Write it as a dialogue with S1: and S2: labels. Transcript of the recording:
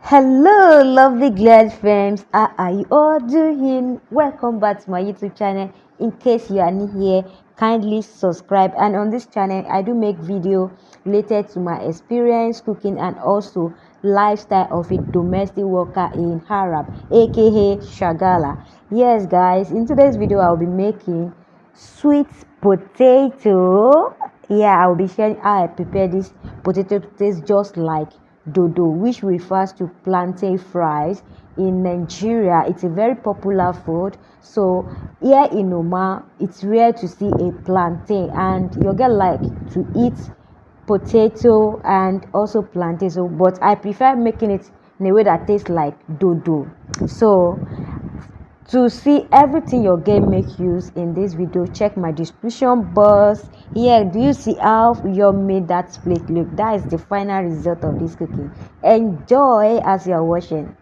S1: Hello, lovely glad friends. How are you all doing? Welcome back to my YouTube channel. In case you are new here, kindly subscribe. And on this channel, I do make video related to my experience cooking and also lifestyle of a domestic worker in Arab, aka shagala. Yes, guys, in today's video, I'll be making sweet potato. Yeah, I'll be sharing how I prepare this potato to taste just like dodo, which refers to plantain fries. In Nigeria, it's a very popular food. So here in Oman, it's rare to see a plantain, and you get like to eat potato and also plantain. So but I prefer making it in a way that tastes like dodo. So to see everything your game make use in this video, check my description box. Here, do you see how you made that plate look? That is the final result of this cooking. Enjoy as you are watching.